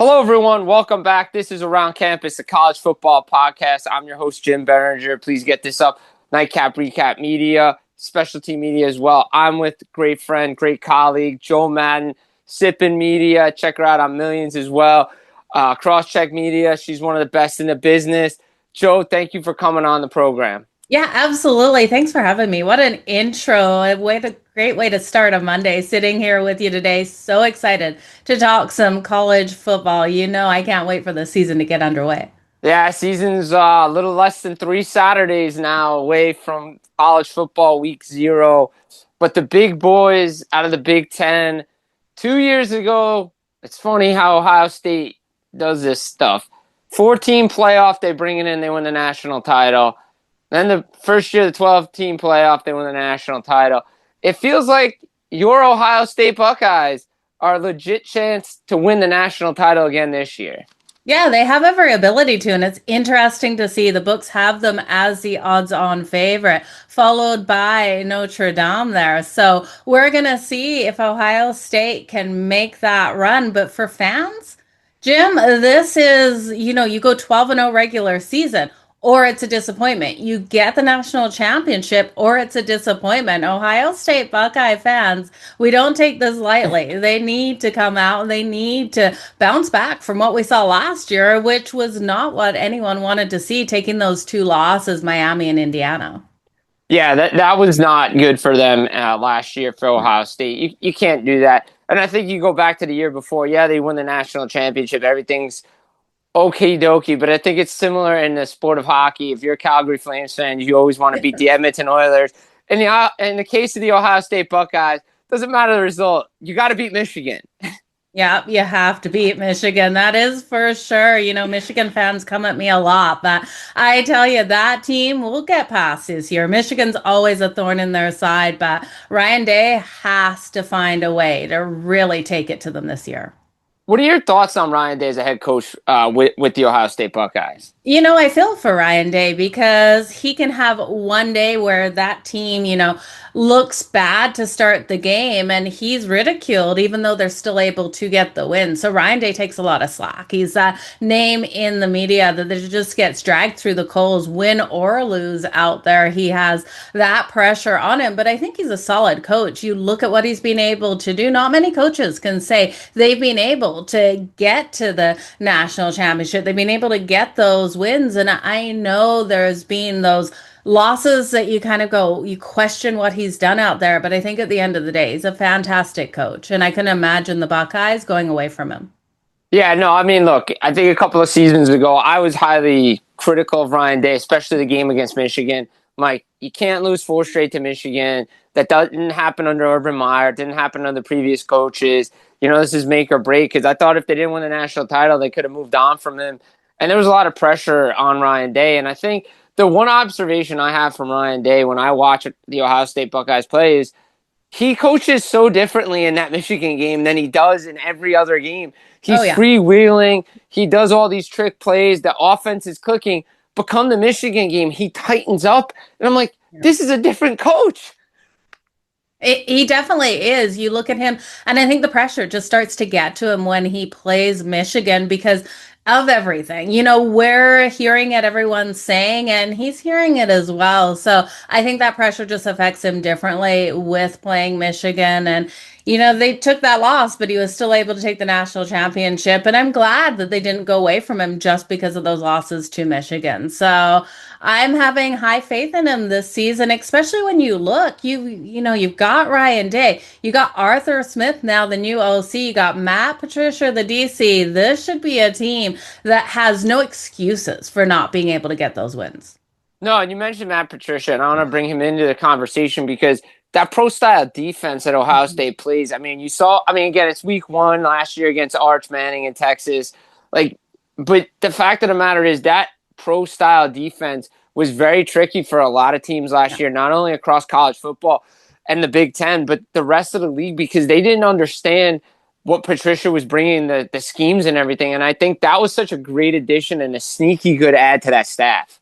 Hello, everyone. Welcome back. This is Around Campus, the college football podcast. I'm your host, Jim Biringer. Please get this up. Nightcap Recap Media, specialty media as well. I'm with great friend, great colleague, Jo Madden, Sippin' Media. Check her out on Millions as well. Crosscheck Media. She's one of the best in the business. Jo, thank you for coming on the program. Yeah, absolutely. Thanks for having me. What an intro. Great way to start a Monday, sitting here with you today. So excited to talk some college football. I can't wait for the season to get underway. Yeah, season's a little less than 3 Saturdays now away from college football week 0. But the big boys out of the Big Ten, 2 years ago, it's funny how Ohio State does this stuff. 14 playoff, they bring it in, they win the national title. Then the first year, the 12-team playoff, they win the national title. It feels like your Ohio State Buckeyes are a legit chance to win the national title again this year. Yeah, they have every ability to, and it's interesting to see the books have them as the odds-on favorite, followed by Notre Dame there. So we're going to see if Ohio State can make that run. But for fans, Jim, this is, you go 12-0 regular season, or it's a disappointment. You get the national championship, or it's a disappointment. Ohio State Buckeye fans, we don't take this lightly. They need to come out. They need to bounce back from what we saw last year, which was not what anyone wanted to see, taking those two losses, Miami and Indiana. Yeah, that was not good for them last year for Ohio State. You can't do that. And I think you go back to the year before. Yeah, they won the national championship. Everything's okie dokie, but I think it's similar in the sport of hockey. If you're a Calgary Flames fan, you always want to beat the Edmonton Oilers. In the case of the Ohio State Buckeyes, doesn't matter the result. You got to beat Michigan. Yeah, you have to beat Michigan. That is for sure. Michigan fans come at me a lot, but I tell you, that team will get past this year. Michigan's always a thorn in their side, but Ryan Day has to find a way to really take it to them this year. What are your thoughts on Ryan Day as a head coach with the Ohio State Buckeyes? I feel for Ryan Day because he can have one day where that team, looks bad to start the game and he's ridiculed, even though they're still able to get the win. So Ryan Day takes a lot of slack. He's that name in the media that just gets dragged through the coals, win or lose out there. He has that pressure on him, but I think he's a solid coach. You look at what he's been able to do. Not many coaches can say they've been able to get to the national championship. They've been able to get those wins. And I know there's been those losses that you kind of you question what he's done out there. But I think at the end of the day, he's a fantastic coach. And I can imagine the Buckeyes going away from him. Yeah, no, I mean, look, I think a couple of seasons ago, I was highly critical of Ryan Day, especially the game against Michigan. Mike, you can't lose 4 straight to Michigan. That didn't happen under Urban Meyer. It didn't happen under previous coaches. This is make or break, because I thought if they didn't win the national title, they could have moved on from him. And there was a lot of pressure on Ryan Day. And I think the one observation I have from Ryan Day when I watch the Ohio State Buckeyes play is he coaches so differently in that Michigan game than he does in every other game. He's freewheeling. He does all these trick plays. The offense is clicking. But come the Michigan game, he tightens up. And I'm like, this is a different coach. He definitely is. You look at him, and I think the pressure just starts to get to him when he plays Michigan because of everything. We're hearing it, everyone's saying, and he's hearing it as well. So I think that pressure just affects him differently with playing Michigan. And, they took that loss, but he was still able to take the national championship. And I'm glad that they didn't go away from him just because of those losses to Michigan. So I'm having high faith in him this season, especially when you look, you've got Ryan Day, you got Arthur Smith now, the new OC, you got Matt Patricia, the DC. This should be a team that has no excuses for not being able to get those wins. No, and you mentioned Matt Patricia, and I want to bring him into the conversation because that pro-style defense that Ohio State plays, again, it's week 1 last year against Arch Manning in Texas. But the fact of the matter is that pro-style defense was very tricky for a lot of teams last year, not only across college football and the Big Ten, but the rest of the league, because they didn't understand what Patricia was bringing, the schemes and everything. And I think that was such a great addition and a sneaky good add to that staff.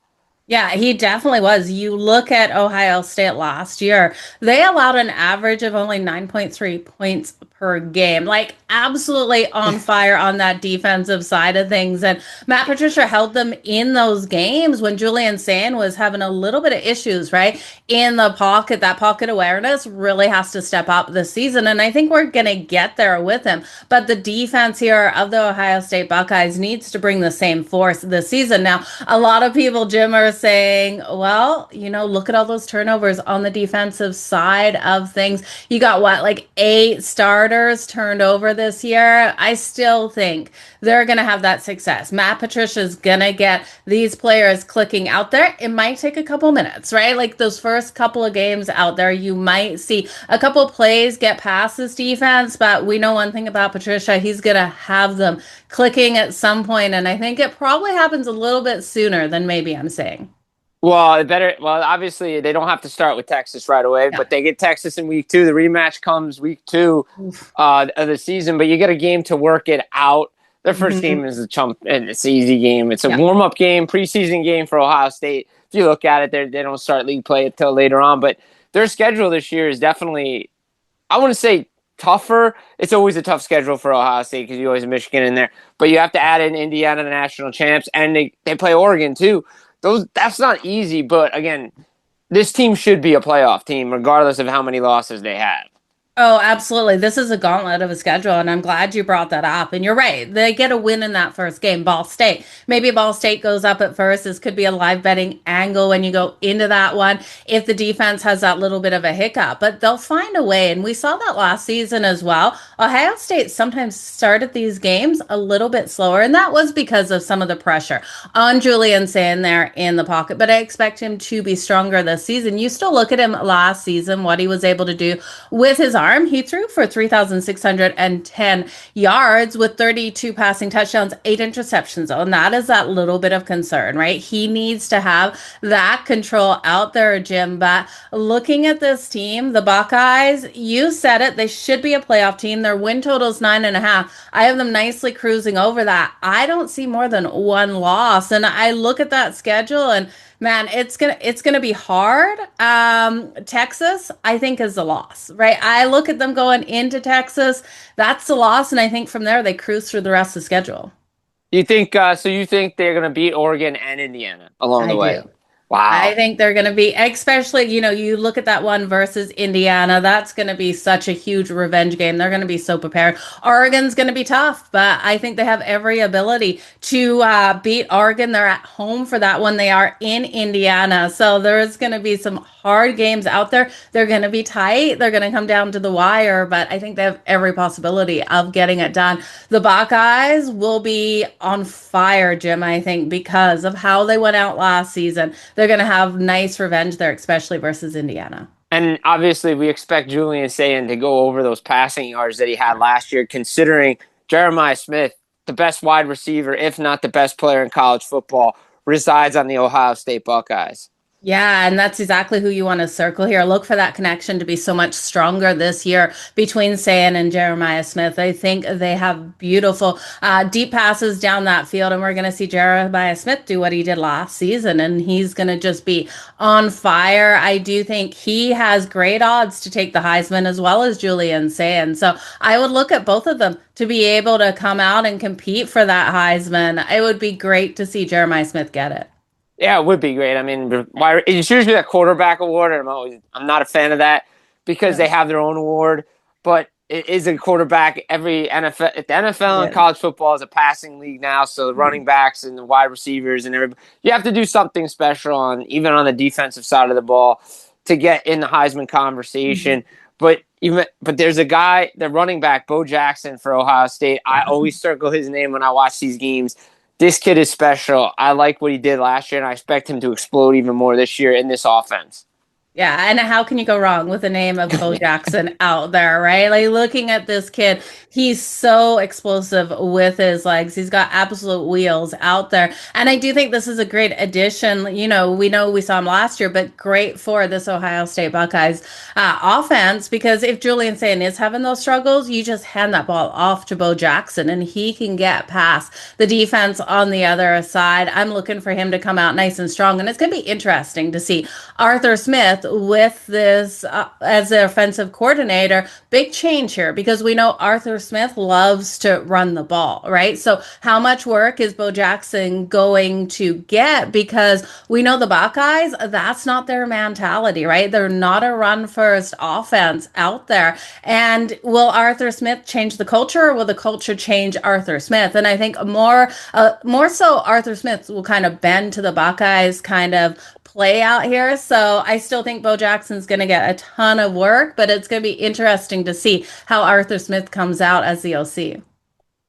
Yeah, he definitely was. You look at Ohio State last year, they allowed an average of only 9.3 points per game. Like absolutely on fire on that defensive side of things. And Matt Patricia held them in those games when Julian Sand was having a little bit of issues, right? In the pocket, that pocket awareness really has to step up this season. And I think we're going to get there with him. But the defense here of the Ohio State Buckeyes needs to bring the same force this season. Now, a lot of people, Jim, are saying, well, look at all those turnovers on the defensive side of things. You got what, like 8 starters turned over this year? I still think they're going to have that success. Matt Patricia's going to get these players clicking out there. It might take a couple minutes, right? Like those first couple of games out there, you might see a couple plays get past this defense, but we know one thing about Patricia, he's going to have them clicking at some point, and I think it probably happens a little bit sooner than maybe I'm saying. Well, obviously they don't have to start with Texas right away, Yeah. but they get Texas in week 2. The rematch comes week 2 of the season, but you get a game to work it out. Their first game is and it's an easy game. It's a warm-up game, preseason game for Ohio State. If you look at it, they don't start league play until later on, but their schedule this year is definitely, I want to say, tougher. It's always a tough schedule for Ohio State because you always have Michigan in there, but you have to add in Indiana, the national champs, and they play Oregon too. That's not easy, but again, this team should be a playoff team regardless of how many losses they have. Oh, absolutely. This is a gauntlet of a schedule, and I'm glad you brought that up. And you're right. They get a win in that first game, Ball State. Maybe Ball State goes up at first. This could be a live betting angle when you go into that one if the defense has that little bit of a hiccup. But they'll find a way, and we saw that last season as well. Ohio State sometimes started these games a little bit slower, and that was because of some of the pressure on Julian Sand there in the pocket. But I expect him to be stronger this season. You still look at him last season, what he was able to do with his arm. He threw for 3,610 yards with 32 passing touchdowns, 8 interceptions. And that is that little bit of concern, right? He needs to have that control out there, Jim. But looking at this team, the Buckeyes, you said it, they should be a playoff team. Their win total is 9.5. I have them nicely cruising over that. I don't see more than one loss. And I look at that schedule and man, it's gonna be hard. Texas, I think, is a loss, right? I look at them going into Texas. That's the loss, and I think from there they cruise through the rest of the schedule. You think so? You think they're going to beat Oregon and Indiana along the way? Do. Wow. I think they're going to be, especially, you look at that one versus Indiana, that's going to be such a huge revenge game. They're going to be so prepared. Oregon's going to be tough, but I think they have every ability to beat Oregon. They're at home for that one. They are in Indiana. So there's going to be some hard games out there. They're going to be tight. They're going to come down to the wire, but I think they have every possibility of getting it done. The Buckeyes will be on fire, Jim, I think, because of how they went out last season. They're going to have nice revenge there, especially versus Indiana. And obviously, we expect Julian Sand to go over those passing yards that he had last year, considering Jeremiah Smith, the best wide receiver, if not the best player in college football, resides on the Ohio State Buckeyes. Yeah, and that's exactly who you want to circle here. Look for that connection to be so much stronger this year between Sand and Jeremiah Smith. I think they have beautiful deep passes down that field, and we're going to see Jeremiah Smith do what he did last season, and he's going to just be on fire. I do think he has great odds to take the Heisman as well as Julian Sand. So I would look at both of them to be able to come out and compete for that Heisman. It would be great to see Jeremiah Smith get it. Yeah, it would be great. I mean, it's usually that quarterback award, and I'm not a fan of that because they have their own award. But it is a quarterback. Every NFL, the NFL and college football is a passing league now, so the running backs and the wide receivers and everybody, you have to do something special even on the defensive side of the ball to get in the Heisman conversation. But there's a guy, the running back, Bo Jackson for Ohio State. I always circle his name when I watch these games. This kid is special. I like what he did last year, and I expect him to explode even more this year in this offense. Yeah, and how can you go wrong with the name of Bo Jackson out there, right? Like looking at this kid, he's so explosive with his legs. He's got absolute wheels out there. And I do think this is a great addition. We know we saw him last year, but great for this Ohio State Buckeyes offense, because if Julian Sand is having those struggles, you just hand that ball off to Bo Jackson and he can get past the defense on the other side. I'm looking for him to come out nice and strong. And it's going to be interesting to see Arthur Smith Smith with this as the offensive coordinator, big change here because we know Arthur Smith loves to run the ball, right? So how much work is Bo Jackson going to get? Because we know the Buckeyes, that's not their mentality, right? They're not a run first offense out there. And will Arthur Smith change the culture, or will the culture change Arthur Smith? And I think more so Arthur Smith will kind of bend to the Buckeyes kind of play out here. So I still think Bo Jackson's going to get a ton of work, but it's going to be interesting to see how Arthur Smith comes out as the OC.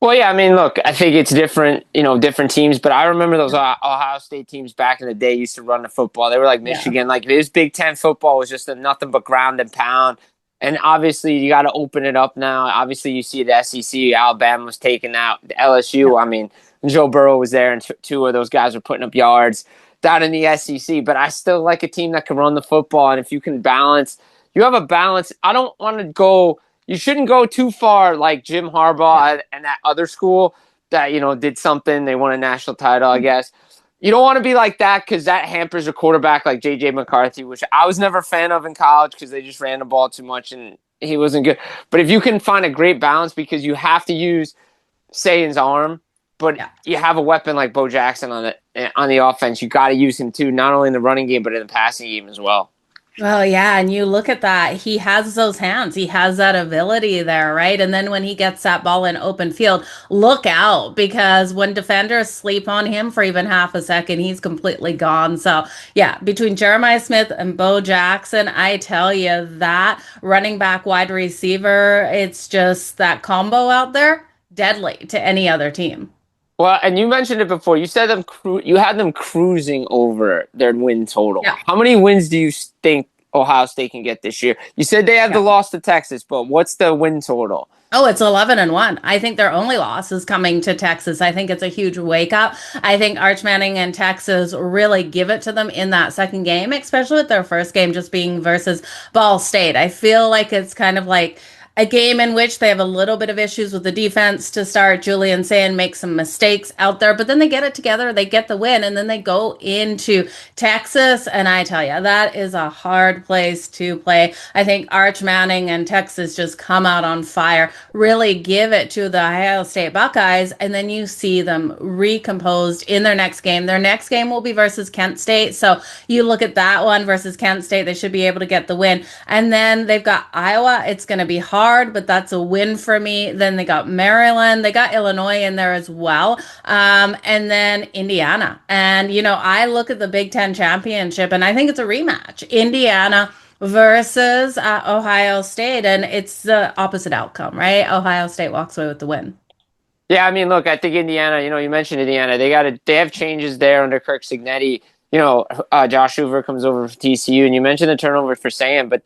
Well, yeah, I mean, look, I think it's different, different teams, but I remember those Ohio State teams back in the day used to run the football. They were like Yeah. Michigan. Like, this Big Ten football was just nothing but ground and pound. And obviously, you got to open it up now. Obviously, you see the SEC, Alabama was taking out the LSU. I mean, Joe Burrow was there, and two of those guys were putting up yards down in the SEC. But I still like a team that can run the football, and if you can balance, you have a balance. I don't want to go. You shouldn't go too far like Jim Harbaugh and that other school that did something. They won a national title, I guess. You don't want to be like that because that hampers a quarterback like J.J. McCarthy, which I was never a fan of in college because they just ran the ball too much and he wasn't good. But if you can find a great balance, because you have to use Saban's arm, but you have a weapon like Bo Jackson on the offense, you got to use him too, not only in the running game but in the passing game as well. Well, yeah, and you look at that, he has those hands, he has that ability there, right? And then when he gets that ball in open field, look out because when defenders sleep on him for even half a second, he's completely gone. So, yeah, between Jeremiah Smith and Bo Jackson, I tell you that running back wide receiver, it's just that combo out there, deadly to any other team. Well, and you mentioned it before. You said you had them cruising over their win total. Yeah. How many wins do you think Ohio State can get this year? You said they have the loss to Texas, but what's the win total? Oh, it's 11-1. I think their only loss is coming to Texas. I think it's a huge wake up. I think Arch Manning and Texas really give it to them in that second game, especially with their first game just being versus Ball State. I feel like it's kind of like a game in which they have a little bit of issues with the defense to start. Julian Sand makes some mistakes out there, but then they get it together, they get the win, and then they go into Texas. And I tell you, that is a hard place to play. I think Arch Manning and Texas just come out on fire, really give it to the Ohio State Buckeyes, and then you see them recomposed in their next game. Their next game will be versus Kent State. So you look at that one versus Kent State, they should be able to get the win. And then they've got Iowa. It's going to be hard, but that's a win for me. Then they got Maryland, they got Illinois in there as well, and then Indiana. And I look at the Big Ten championship, and I think it's a rematch: Indiana versus Ohio State, and it's the opposite outcome, right? Ohio State walks away with the win. Yeah, I mean, look, I think Indiana. You mentioned Indiana. They have changes there under Kirk Cignetti. Josh Hoover comes over for TCU, and you mentioned the turnover for Sam, but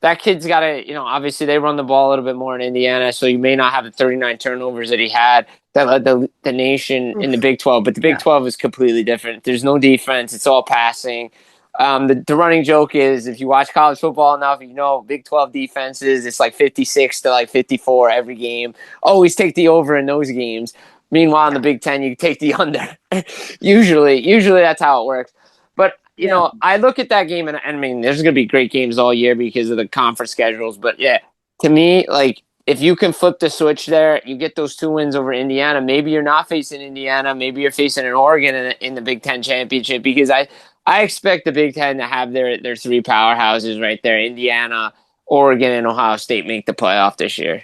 that kid's got to, obviously they run the ball a little bit more in Indiana, so you may not have the 39 turnovers that he had that led the nation in the Big 12. But the Big 12 is completely different. There's no defense. It's all passing. The running joke is, if you watch college football enough, Big 12 defenses, it's like 56 to like 54 every game. Always take the over in those games. Meanwhile, in the Big 10, you take the under. Usually that's how it works. But I look at that game, and I mean, there's going to be great games all year because of the conference schedules. But yeah, to me, like, if you can flip the switch there, you get those 2 wins over Indiana. Maybe you're not facing Indiana. Maybe you're facing an Oregon in the Big Ten championship, because I expect the Big Ten to have their 3 powerhouses right there. Indiana, Oregon, and Ohio State make the playoff this year.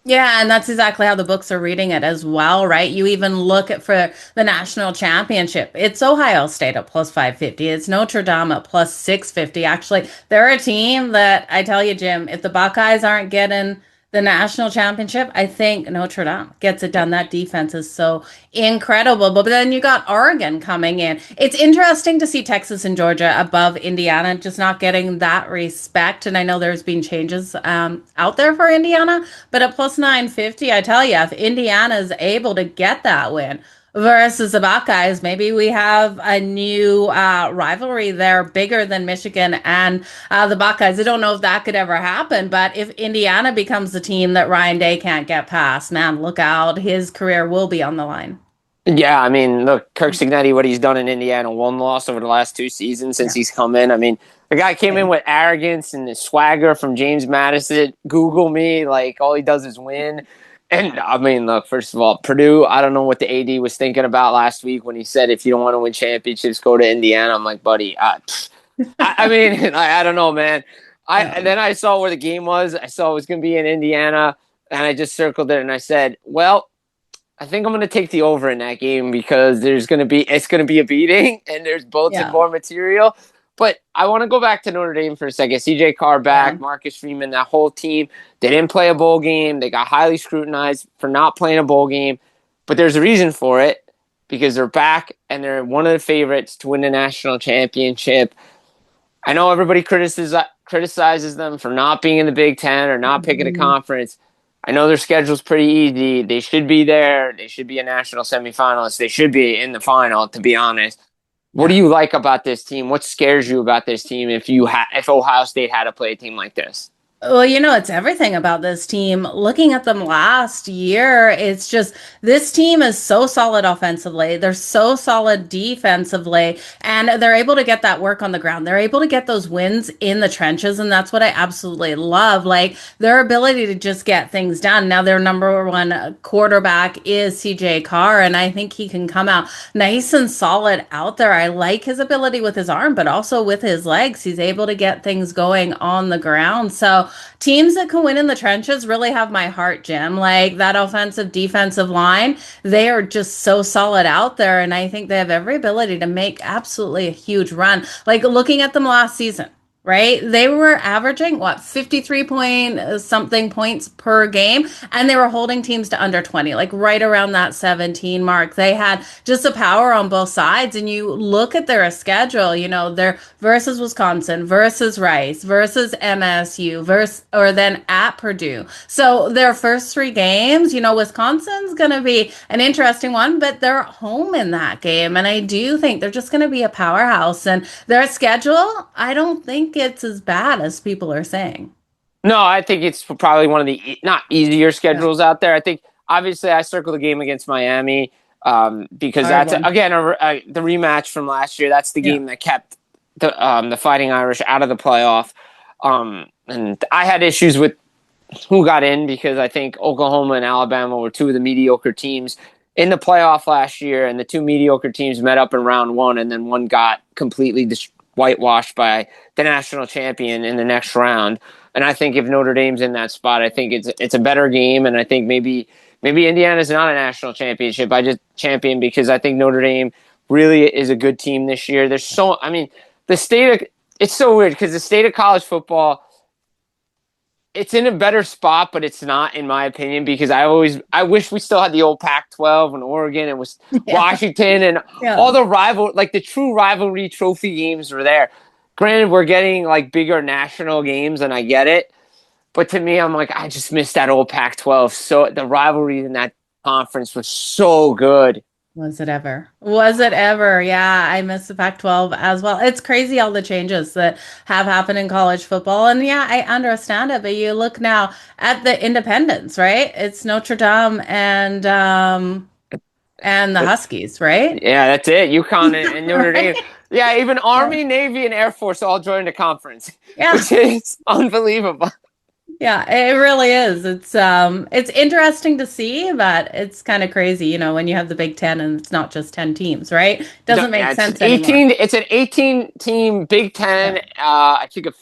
Yeah, and that's exactly how the books are reading it as well, right? You even look at for the national championship. It's Ohio State at plus 550. It's Notre Dame at plus 650. Actually, they're a team that, I tell you, Jim, if the Buckeyes aren't getting the national championship, I think Notre Dame gets it done. That defense is so incredible. But then you got Oregon coming in. It's interesting to see Texas and Georgia above Indiana, just not getting that respect. And I know there's been changes out there for Indiana, but at plus 950, I tell you, if Indiana is able to get that win versus the Buckeyes, maybe we have a new rivalry there, bigger than Michigan and the Buckeyes. I don't know if that could ever happen, but if Indiana becomes the team that Ryan Day can't get past, man, look out. His career will be on the line. Yeah, I mean, look, Kirk Cignetti, what he's done in Indiana, 1 loss over the last 2 seasons since he's come in. I mean, The guy came in with arrogance and the swagger from James Madison. Google me, like all he does is win. And I mean, look, first of all, Purdue, I don't know what the AD was thinking about last week when he said, if you don't want to win championships, go to Indiana. I'm like, buddy, I mean, I don't know, man. And Yeah. then I saw where the game was. I saw it was going to be in Indiana, and I just circled it and I said, well, I think I'm going to take the over in that game because it's going to be a beating, and there's bulletin Yeah. board material. But I want to go back to Notre Dame for a second. CJ Carr Yeah. back, Marcus Freeman, that whole team. They didn't play a bowl game. They got highly scrutinized for not playing a bowl game. But there's a reason for it because they're back and they're one of the favorites to win the national championship. I know everybody criticizes them for not being in the Big Ten or not picking a Mhm. conference. I know their schedule's pretty easy. They should be there. They should be a national semifinalist. They should be in the final, to be honest. What do Yeah. you like about this team? What scares you about this team if Ohio State had to play a team like this? Well, it's everything about this team. Looking at them last year, it's just this team is so solid offensively. They're so solid defensively, and they're able to get that work on the ground. They're able to get those wins in the trenches, and that's what I absolutely love. Like their ability to just get things done. Now, their number one quarterback is CJ Carr, and I think he can come out nice and solid out there. I like his ability with his arm, but also with his legs. He's able to get things going on the ground. So, teams that can win in the trenches really have my heart, Jim. Like that offensive defensive line, they are just so solid out there. And I think they have every ability to make absolutely a huge run. Like looking at them last season, right? They were averaging what 53 point something points per game, and they were holding teams to under 20, like right around that 17 mark. They had just a power on both sides. And you look at their schedule, they're versus Wisconsin, versus Rice, versus MSU, or then at Purdue. So their first three games, Wisconsin's going to be an interesting one, but they're home in that game. And I do think they're just going to be a powerhouse. And their schedule, I don't think it's as bad as people are saying. No, I think it's probably one of the not easier Yeah. schedules out there. I think obviously I circled the game against Miami because Hard that's one. again the rematch from last year. That's the Yeah. game that kept the Fighting Irish out of the playoff. And I had issues with who got in because I think Oklahoma and Alabama were two of the mediocre teams in the playoff last year, and the two mediocre teams met up in round one, and then one got completely whitewashed by the national champion in the next round. And I think if Notre Dame's in that spot, I think it's a better game, and I think maybe Indiana's not a national championship. I just champion because I think Notre Dame really is a good team this year. The state of it's so weird because the state of college football it's in a better spot, but it's not, in my opinion, because I wish we still had the old Pac-12 and Oregon and was Yeah. Washington and Yeah. all the true rivalry trophy games were there. Granted, we're getting like bigger national games, and I get it, but to me, I'm like, I just miss that old Pac-12. So the rivalry in that conference was so good. Was it ever? Was it ever? Yeah, I miss the Pac-12 as well. It's crazy all the changes that have happened in college football. And yeah, I understand it, but you look now at the independents, right? It's Notre Dame and the Huskies, right? Yeah, that's it. UConn and Notre Dame. Right? Yeah, even Yeah. Army, Navy, and Air Force all joined the conference, Yeah. which is unbelievable. Yeah, it really is. It's interesting to see, but it's kind of crazy, when you have the Big Ten and it's not just 10 teams, right? No, Doesn't make yeah, it's sense anymore. 18. It's an 18 team Big Yeah. Ten. I think a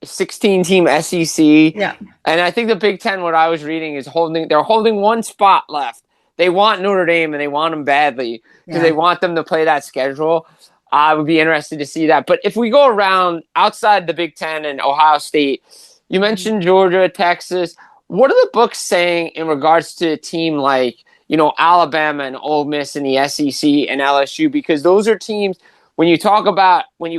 16 team SEC, Yeah. and I think the Big Ten. What I was reading is they're holding one spot left. They want Notre Dame and they want them badly because they Yeah. want them to play that schedule. I would be interested to see that. But if we go around outside the Big Ten and Ohio State, you mentioned Georgia, Texas. What are the books saying in regards to a team like Alabama and Ole Miss in the SEC and LSU? Because those are teams when you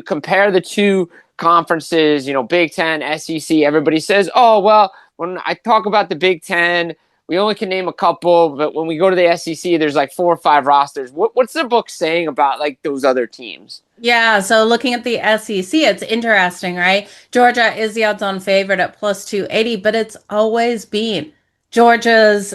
compare the two conferences, Big Ten, SEC, everybody says, oh well. When I talk about the Big Ten, we only can name a couple, but when we go to the SEC, there's like 4 or 5 rosters. What's the book saying about like those other teams? Yeah, so looking at the SEC, it's interesting, right? Georgia is the odds-on favorite at plus 280, but it's always been Georgia's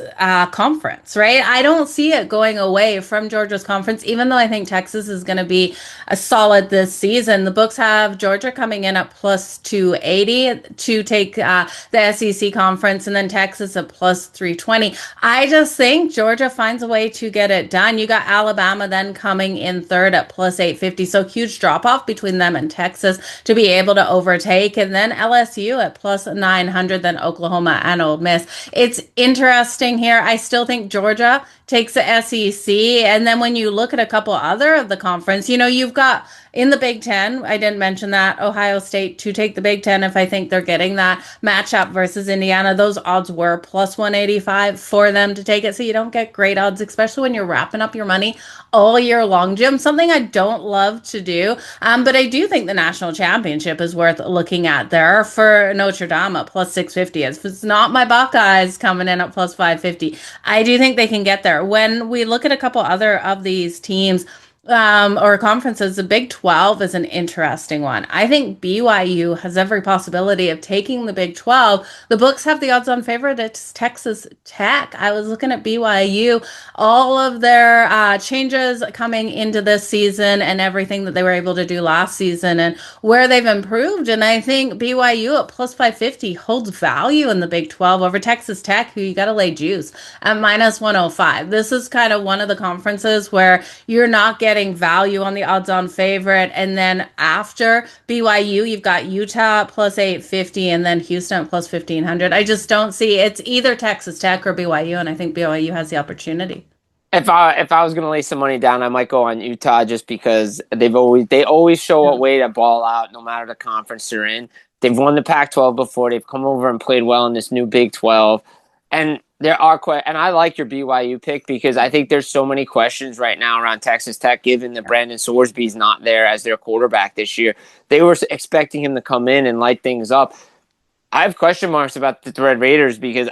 conference, right? I don't see it going away from Georgia's conference, even though I think Texas is going to be a solid this season. The books have Georgia coming in at plus 280 to take the SEC conference, and then Texas at plus 320. I just think Georgia finds a way to get it done. You got Alabama then coming in third at plus 850. So huge drop off between them and Texas to be able to overtake. And then LSU at plus 900, then Oklahoma and Ole Miss. It's interesting here. I still think Georgia takes the SEC. And then when you look at a couple other of the conference, you've got in the Big Ten, I didn't mention that, Ohio State to take the Big Ten if I think they're getting that matchup versus Indiana. Those odds were plus 185 for them to take it. So you don't get great odds, especially when you're wrapping up your money all year long, Jim. Something I don't love to do. But I do think the national championship is worth looking at there for Notre Dame at plus 650. If it's not my Buckeyes coming in at plus 550, I do think they can get there. When we look at a couple other of these teams, or conferences, the Big 12 is an interesting one. I think BYU has every possibility of taking the Big 12. The books have the odds on favorite. It's Texas Tech. I was looking at BYU, all of their changes coming into this season and everything that they were able to do last season and where they've improved. And I think BYU at plus 550 holds value in the Big 12 over Texas Tech, who you got to lay juice at minus 105. This is kind of one of the conferences where you're not getting value on the odds on favorite. And then after BYU, you've got Utah plus 850 and then Houston plus 1500. I just don't see it's either Texas Tech or BYU. And I think BYU has the opportunity. If I was gonna lay some money down, I might go on Utah just because they always show a way to ball out no matter the conference they're in. They've won the Pac-12 before. They've come over and played well in this new Big 12, and and I like your BYU pick because I think there's so many questions right now around Texas Tech, given that Brandon Sorsby's not there as their quarterback this year. They were expecting him to come in and light things up. I have question marks about the Red Raiders because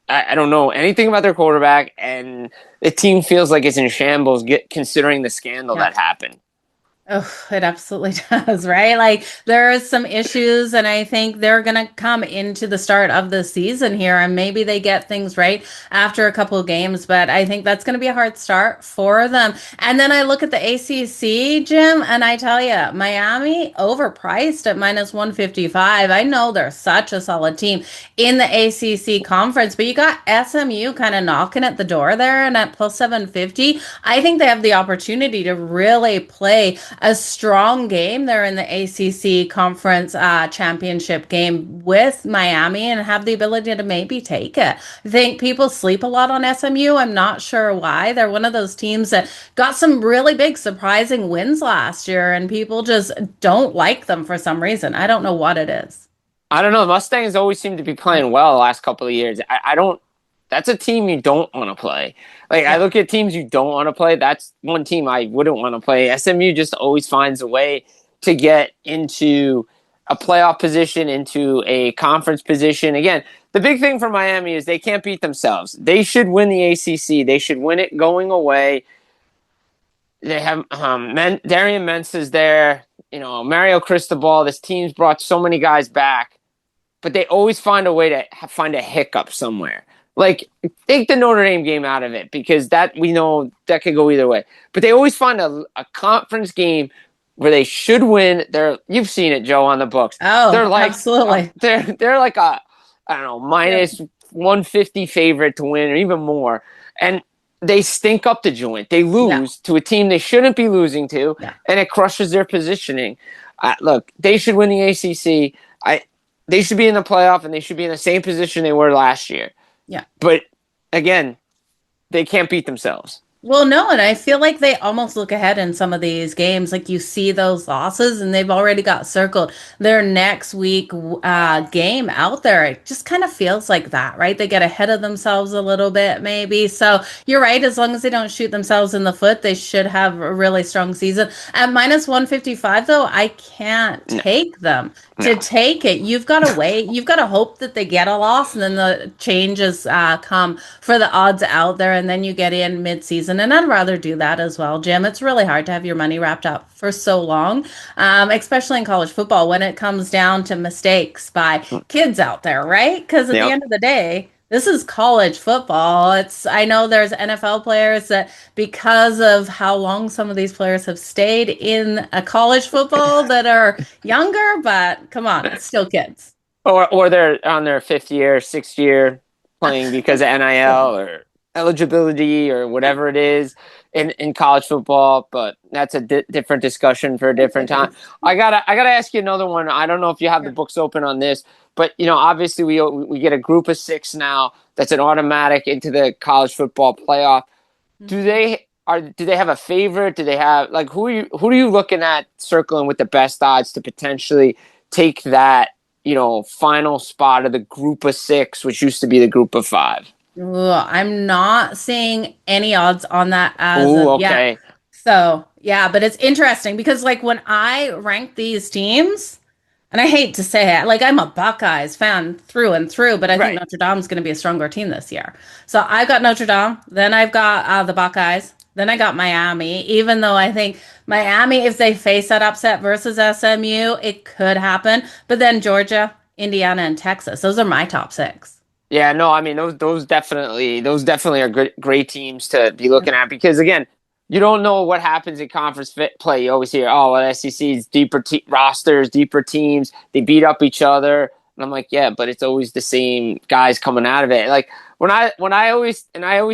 I don't know anything about their quarterback, and the team feels like it's in shambles considering the scandal that happened. Oh, it absolutely does, right? Like there is some issues, and I think they're going to come into the start of the season here, and maybe they get things right after a couple of games, but I think that's going to be a hard start for them. And then I look at the ACC, Jim, and I tell you, Miami overpriced at minus 155. I know they're such a solid team in the ACC conference, but you got SMU kind of knocking at the door there, and at plus 750, I think they have the opportunity to really play a strong game there in the ACC conference championship game with Miami and have the ability to maybe take it. I think people sleep a lot on SMU. I'm not sure why. They're one of those teams that got some really big surprising wins last year, and people just don't like them for some reason. I don't know what it is. I don't know. The Mustangs always seem to be playing well the last couple of years. I don't. That's a team you don't want to play. Like, I look at teams you don't want to play. That's one team I wouldn't want to play. SMU just always finds a way to get into a playoff position, into a conference position. Again, the big thing for Miami is they can't beat themselves. They should win the ACC. They should win it going away. They have Darian Mensah's there. Mario Cristobal. This team's brought so many guys back, but they always find a way to find a hiccup somewhere. Like, take the Notre Dame game out of it because that we know that could go either way. But they always find a conference game where they should win. You've seen it, Joe, on the books. Oh, they're like, absolutely. They're like a, I don't know, minus 150 favorite to win or even more. And they stink up the joint. They lose to a team they shouldn't be losing to, and it crushes their positioning. Look, they should win the ACC. They should be in the playoff, and they should be in the same position they were last year. Yeah. But again, they can't beat themselves. Well, no, and I feel like they almost look ahead in some of these games. Like you see those losses, and they've already got circled their next week game out there. It just kind of feels like that, right? They get ahead of themselves a little bit, maybe. So you're right. As long as they don't shoot themselves in the foot, they should have a really strong season. At minus 155, though, I can't take them. To take it, you've got to wait. You've got to hope that they get a loss, and then the changes come for the odds out there, and then you get in mid-season. And I'd rather do that as well, Jim. It's really hard to have your money wrapped up for so long, especially in college football when it comes down to mistakes by kids out there, right? Because at the end of the day, This is college football. I know there's NFL players that because of how long some of these players have stayed in a college football that are younger, but come on, it's still kids. Or they're on their fifth year, sixth year playing because of NIL or eligibility or whatever it is in college football. But that's a different discussion for a different time. I gotta ask you another one. I don't know if you have the books open on this, but obviously we get a group of six now. That's an automatic into the college football playoff. Do they have a favorite? Do they have like who are you looking at circling with the best odds to potentially take that final spot of the group of six, which used to be the group of five? Ooh, I'm not seeing any odds on that as Oh, of yet. okay. So, yeah, but it's interesting because, like, when I rank these teams, and I hate to say it, like, I'm a Buckeyes fan through and through, but I think Right. Notre Dame's going to be a stronger team this year. So, I've got Notre Dame, then I've got the Buckeyes, then I got Miami, even though I think Miami, if they face that upset versus SMU, it could happen. But then Georgia, Indiana, and Texas, those are my top six. Yeah, no, I mean those definitely are great teams to be looking at because again, you don't know what happens in conference fit play. You always hear, oh, well, SEC's deeper rosters, deeper teams, they beat up each other, and I'm like, yeah, but it's always the same guys coming out of it. Like when I always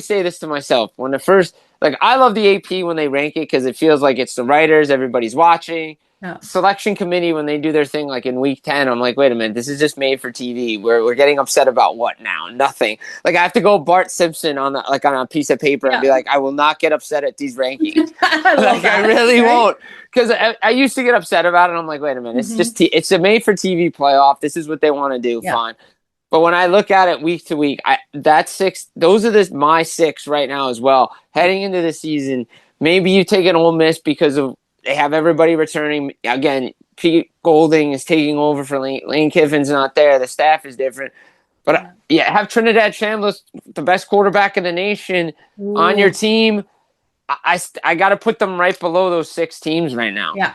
say this to myself when the first like I love the AP when they rank it because it feels like it's the writers, everybody's watching Yeah. selection committee when they do their thing like in week 10. I'm like, wait a minute, this is just made for TV. We're getting upset about what now? Nothing. Like I have to go Bart Simpson on a piece of paper and Yeah. be like, I will not get upset at these rankings. I love Like I that, really right? won't, because I used to get upset about it. I'm like, wait a minute, it's Hmm. just it's a made for TV playoff. This is what they want to do. Yeah. Fine. But when I look at it week to week, that six, those are my six right now as well. Heading into the season, maybe you take an Ole Miss because of they have everybody returning. Again, Pete Golding is taking over for Lane Kiffin's not there. The staff is different. But yeah, have Trinidad Chambliss, the best quarterback in the nation, on your Ooh. team. I got to put them right below those six teams right now. Yeah.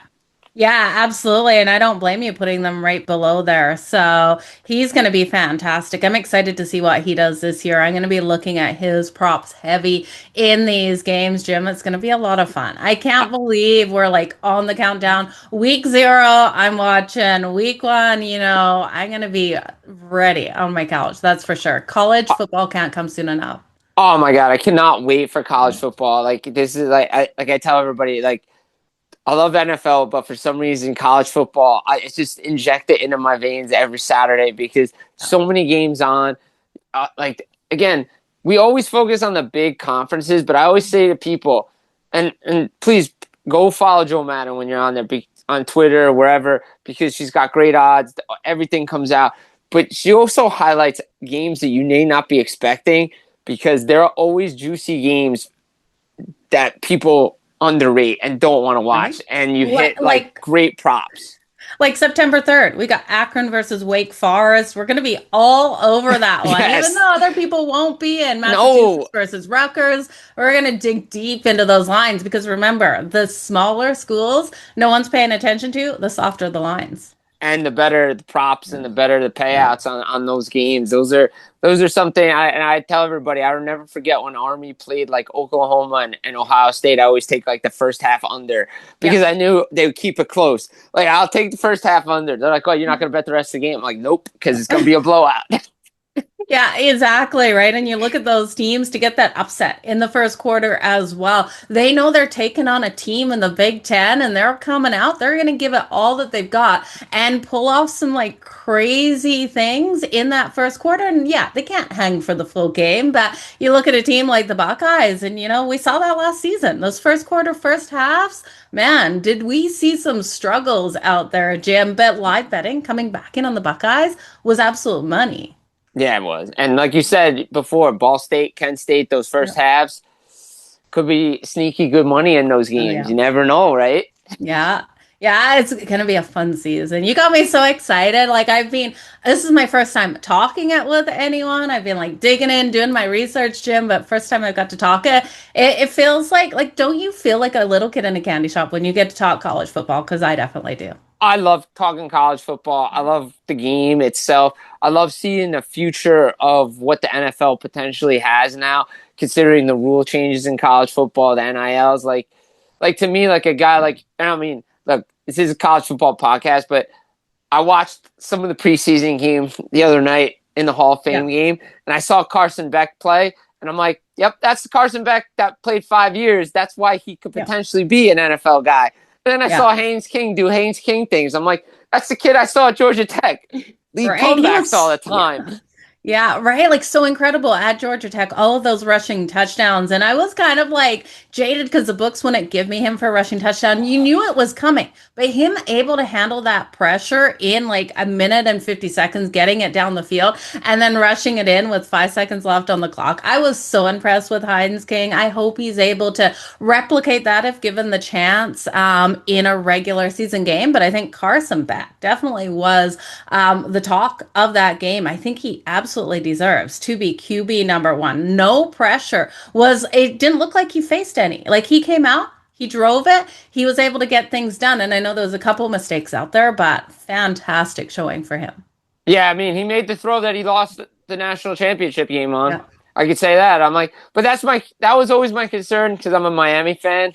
Yeah, absolutely. And I don't blame you putting them right below there. So he's going to be fantastic. I'm excited to see what he does this year. I'm going to be looking at his props heavy in these games, Jim. It's going to be a lot of fun. I can't believe we're like on the countdown. Week 0, I'm watching. Week 1, I'm going to be ready on my couch. That's for sure. College football can't come soon enough. Oh my God, I cannot wait for college football. Like this is like I tell everybody like I love NFL, but for some reason, college football, it's just injected into my veins every Saturday because so many games on. Like again, we always focus on the big conferences, but I always say to people, and please go follow Jo Madden when you're on there, on Twitter or wherever, because she's got great odds. Everything comes out, but she also highlights games that you may not be expecting because there are always juicy games that people underrate and don't want to Right? watch, and you Like, hit like like great props. Like September 3rd, we got Akron versus Wake Forest. We're going to be all over that one, even Yes. though other people won't be. And Massachusetts No. versus Rutgers, we're going to dig deep into those lines because remember, the smaller schools no one's paying attention to, the softer the lines. And the better the props and the better the Yeah. payouts on those games. Those are something I tell everybody. I will never forget when Army played like Oklahoma and Ohio State. I always take like the first half under Yeah. because I knew they would keep it close. Like I'll take the first half under. They're like, "Oh, you're not going to bet the rest of the game." I'm like, "Nope," because it's going to be a blowout. Yeah, exactly, right? And you look at those teams to get that upset in the first quarter as well. They know they're taking on a team in the Big Ten and they're coming out. They're going to give it all that they've got and pull off some like crazy things in that first quarter. And yeah, they can't hang for the full game. But you look at a team like the Buckeyes, and we saw that last season. Those first quarter, first halves, man, did we see some struggles out there, Jim? But live betting coming back in on the Buckeyes was absolute money. Yeah, it was. And like you said before, Ball State, Kent State, those Yeah. first halves could be sneaky good money in those Oh, games. yeah. You never know, right? Yeah. Yeah, it's gonna be a fun season. You got me so excited. Like this is my first time talking it with anyone. I've been like digging in, doing my research, Jim, but first time I've got to talk it feels like, don't you feel like a little kid in a candy shop when you get to talk college football? Because I definitely do. I love talking college football. I love the game itself. I love seeing the future of what the NFL potentially has now, considering the rule changes in college football, the NILs. Like to me, like a guy like, I mean, look, this is a college football podcast, but I watched some of the preseason games the other night in the Hall of Yeah. Fame game, and I saw Carson Beck play, and I'm like, yep, that's the Carson Beck that played 5 years. That's why he could Yeah. potentially be an NFL guy. And then I Yeah. saw Haynes King do Haynes King things. I'm like, that's the kid I saw at Georgia Tech. Lead Right. He comebacks all was, the yeah. time. Yeah, right. Like so incredible at Georgia Tech, all of those rushing touchdowns. And I was kind of like jaded because the books wouldn't give me him for a rushing touchdown. You knew it was coming, but him able to handle that pressure in like a minute and 50 seconds, getting it down the field and then rushing it in with 5 seconds left on the clock. I was so impressed with Haynes King. I hope he's able to replicate that if given the chance in a regular season game. But I think Carson Beck definitely was the talk of that game. I think he absolutely deserves to be QB number one. No pressure it didn't look like he faced any. Like he came out, he drove it, he was able to get things done. And I know there was a couple mistakes out there, but fantastic showing for him. Yeah, I mean, he made the throw that he lost the national championship game on. Yeah. I could say that. I'm like, but that was always my concern because I'm a Miami fan.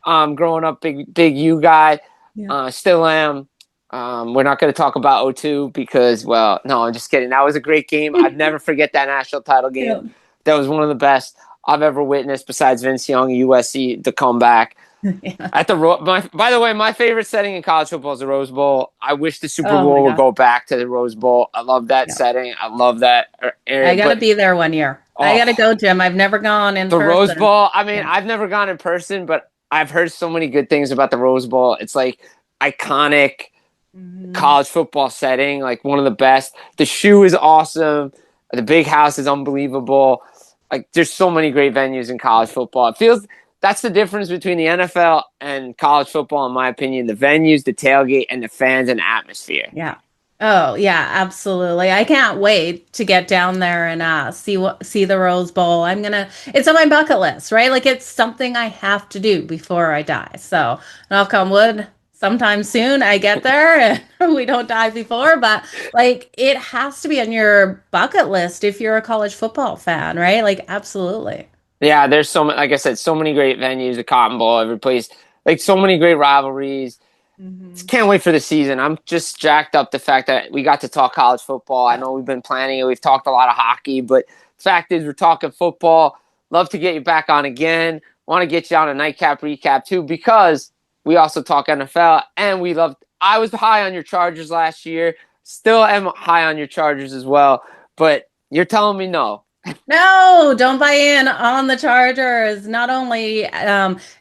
Growing up, big U guy, Yeah. still am. We're not going to talk about '02 because, well, no, I'm just kidding. That was a great game. I'd never forget that national title game. Yeah. That was one of the best I've ever witnessed besides Vince Young, USC, the comeback. Yeah. By the way, my favorite setting in college football is the Rose Bowl. I wish the Super Oh my Bowl would God. go back to the Rose Bowl. I love that Yeah. setting. I love that area. I got to But be there one year. I got to oh, go, Jim. I've never gone in the Rose person. Bowl. I mean, Yeah. I've never gone in person, but I've heard so many good things about the Rose Bowl. It's like iconic Mhm. college football setting, like one of the best. The shoe is awesome. The big house is unbelievable. Like there's so many great venues in college football. It feels that's the difference between the NFL and college football, in my opinion. The venues, the tailgate, and the fans and atmosphere. Yeah. Oh, yeah, absolutely. I can't wait to get down there and see the Rose Bowl. It's on my bucket list, right? Like it's something I have to do before I die. So, knock on wood, sometime soon I get there and we don't die before, but like it has to be on your bucket list if you're a college football fan, right? Like absolutely. Yeah, there's so many, like I said, so many great venues, the Cotton Bowl, every place, like so many great rivalries. Mhm. Can't wait for the season. I'm just jacked up the fact that we got to talk college football. I Yeah. know we've been planning it. We've talked a lot of hockey, but the fact is we're talking football. Love to get you back on again. Want to get you on a nightcap recap too because we also talk NFL and we love. I was high on your Chargers last year. Still am high on your Chargers as well, but you're telling me no. No, don't buy in on the Chargers. Not only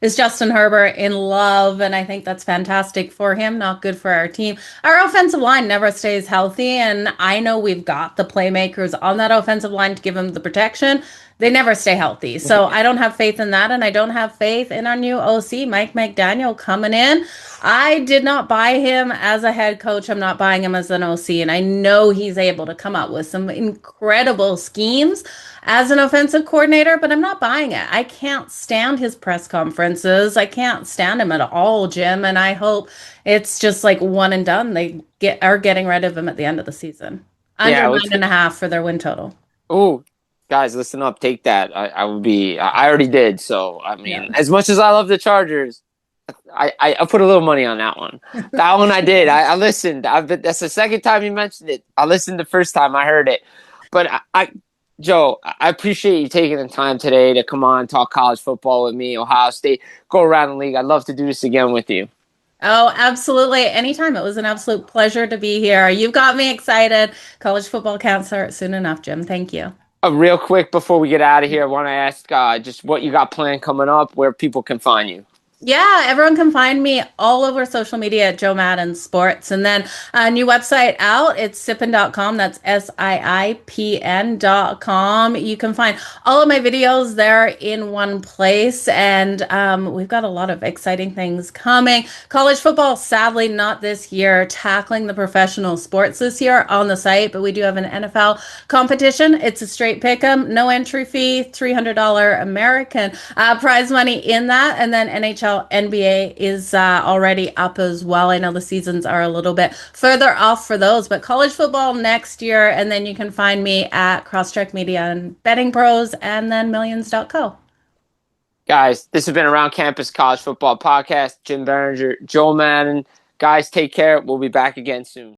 is Justin Herbert in love, and I think that's fantastic for him, not good for our team. Our offensive line never stays healthy, and I know we've got the playmakers on that offensive line to give him the protection. They never stay healthy. So I don't have faith in that, and I don't have faith in our new OC, Mike McDaniel, coming in. I did not buy him as a head coach. I'm not buying him as an OC, and I know he's able to come up with some incredible schemes as an offensive coordinator, but I'm not buying it. I can't stand his press conferences. I can't stand him at all, Jim, and I hope it's just like one and done. Are getting rid of him at the end of the season. Under Yeah, nine and a half for their win total. oh, guys, listen up. Take that. I would be. I already did. So I Yeah. mean, as much as I love the Chargers, I put a little money on that one. That one I did. I listened. That's the second time you mentioned it. I listened the first time I heard it. But Joe, I appreciate you taking the time today to come on, talk college football with me, Ohio State, go around the league. I'd love to do this again with you. Oh, absolutely. Anytime. It was an absolute pleasure to be here. You've got me excited. College football can't start soon enough, Jim. Thank you. Real quick before we get out of here, I want to ask just what you got planned coming up, where people can find you. Yeah, everyone can find me all over social media at Jo Madden Sports. And then a new website out, it's sippin.com. That's SIIPN.com. You can find all of my videos there in one place. And we've got a lot of exciting things coming. College football, sadly, not this year, tackling the professional sports this year on the site, but we do have an NFL competition. It's a straight pick 'em, no entry fee, $300 American prize money in that. And then NHL NBA is already up as well. I know the seasons are a little bit further off for those, but college football next year. And then you can find me at Crosscheck Media and Betting Pros and then millions.co. Guys, this has been Around Campus College Football Podcast. Jim Biringer, Jo Madden. Guys, take care. We'll be back again soon.